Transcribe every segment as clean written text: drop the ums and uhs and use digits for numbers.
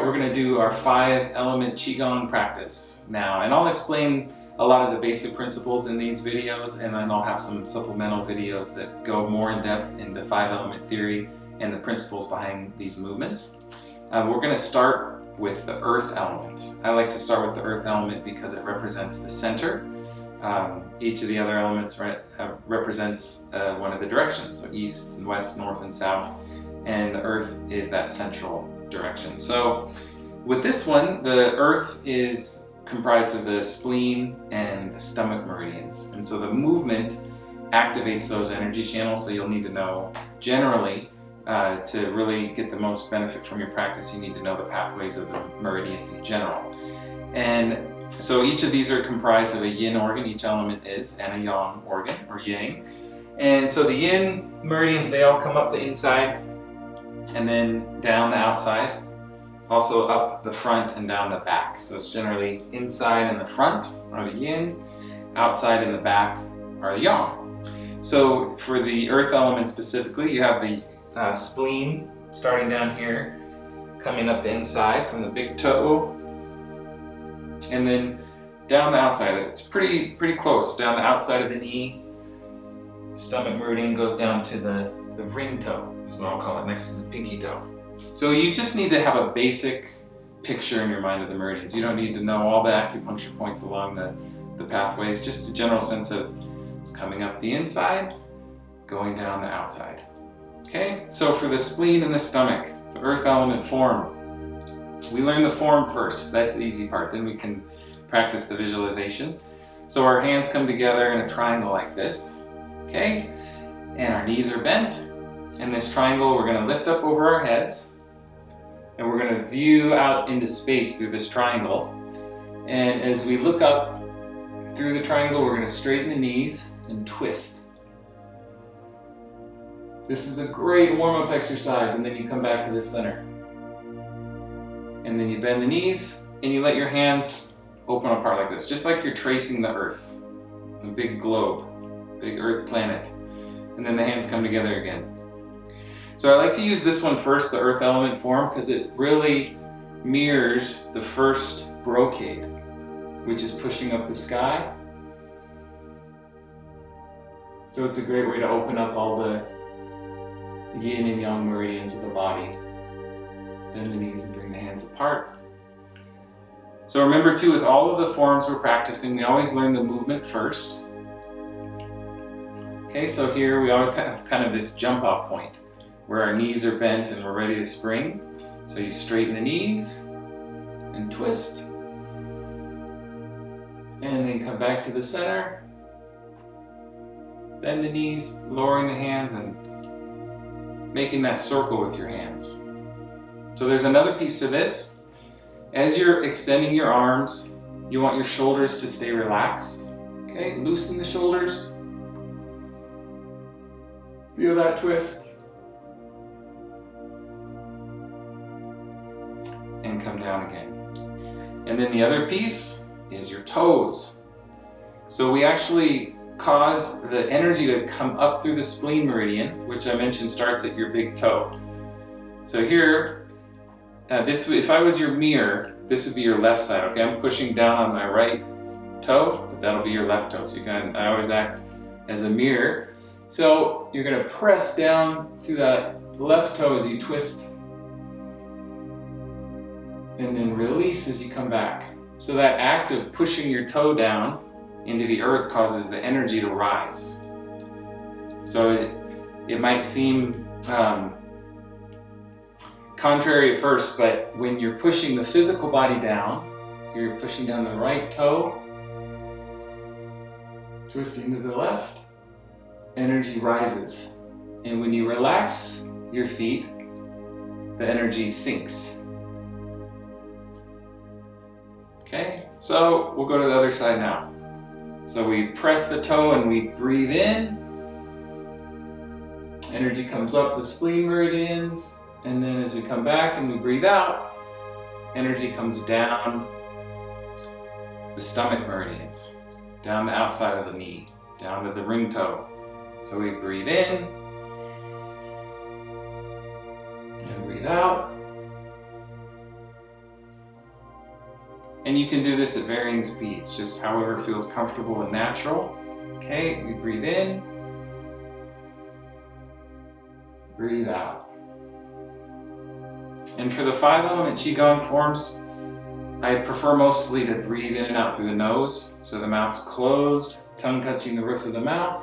Alright, we're going to do our 5-element Qigong practice now, and I'll explain a lot of the basic principles in these videos, and then I'll have some supplemental videos that go more in depth into 5-element theory and the principles behind these movements. We're going to start with the earth element. I like to start with the earth element because it represents the center. Each of the other elements represents one of the directions, so east and west, north and south, and the earth is that central direction. So with this one, the earth is comprised of the spleen and the stomach meridians, and so the movement activates those energy channels. So you'll need to know generally to really get the most benefit from your practice, you need to know the pathways of the meridians in general. And so each of these are comprised of a yin organ, each element is, and a yang organ, or yang. And so the yin meridians, they all come up the inside and then down the outside, also up the front and down the back. So it's generally inside and the front are the yin, outside and the back are the yang. So for the earth element specifically, you have the spleen starting down here, coming up the inside from the big toe, and then down the outside. It's pretty close, down the outside of the knee. Stomach meridian goes down to the ring toe, is what I'll call it, next to the pinky toe. So you just need to have a basic picture in your mind of the meridians. You don't need to know all the acupuncture points along the pathways, just a general sense of it's coming up the inside, going down the outside. Okay, so for the spleen and the stomach, the earth element form, we learn the form first. That's the easy part. Then we can practice the visualization. So our hands come together in a triangle like this, okay? And our knees are bent. In this triangle, we're going to lift up over our heads, and we're going to view out into space through this triangle. And as we look up through the triangle, we're going to straighten the knees and twist. This is a great warm-up exercise, and then you come back to the center. And then you bend the knees, and you let your hands open apart like this, just like you're tracing the earth, a big globe, big earth planet. And then the hands come together again. So I like to use this one first, the earth element form, because it really mirrors the first brocade, which is pushing up the sky. So it's a great way to open up all the yin and yang meridians of the body. Bend the knees and bring the hands apart. So remember too, with all of the forms we're practicing, we always learn the movement first. Okay, so here we always have kind of this jump off point where our knees are bent and we're ready to spring. So you straighten the knees and twist. And then come back to the center. Bend the knees, lowering the hands and making that circle with your hands. So there's another piece to this. As you're extending your arms, you want your shoulders to stay relaxed. Okay, loosen the shoulders. Feel that twist. And come down again. And then the other piece is your toes. So we actually cause the energy to come up through the spleen meridian, which I mentioned starts at your big toe. So here, if I was your mirror, this would be your left side. Okay, I'm pushing down on my right toe, but that'll be your left toe. So I always act as a mirror. So you're going to press down through that left toe as you twist, and then release as you come back. So that act of pushing your toe down into the earth causes the energy to rise. So it might seem contrary at first, but when you're pushing the physical body down, you're pushing down the right toe, twisting to the left, energy rises. And when you relax your feet, the energy sinks. Okay, so we'll go to the other side now. So we press the toe and we breathe in. Energy comes up the spleen meridians, and then as we come back and we breathe out, energy comes down the stomach meridians, down the outside of the knee, down to the ring toe. So we breathe in and breathe out. And you can do this at varying speeds, just however feels comfortable and natural. Okay, we breathe in, breathe out. And for the 5-element Qigong forms, I prefer mostly to breathe in and out through the nose, so the mouth's closed, tongue touching the roof of the mouth.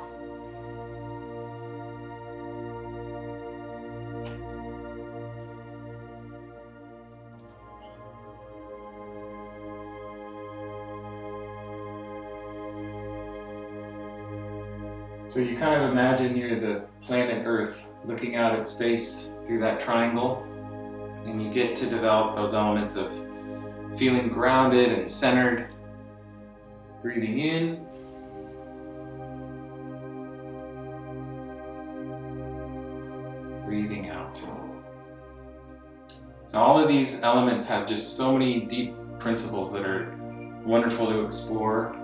So you kind of imagine you're the planet Earth looking out at space through that triangle, and you get to develop those elements of feeling grounded and centered. Breathing in. Breathing out. Now, all of these elements have just so many deep principles that are wonderful to explore.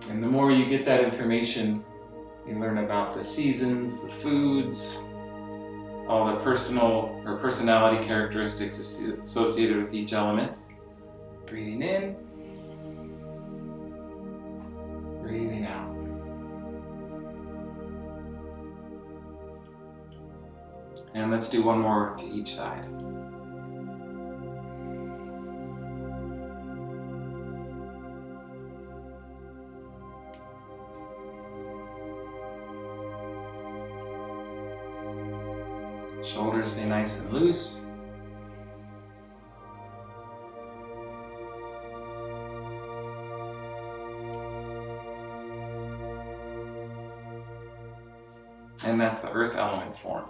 And the more you get that information, you learn about the seasons, the foods, all the personal or personality characteristics associated with each element. Breathing in, breathing out. And let's do one more to each side. Shoulders stay nice and loose. And that's the earth element form.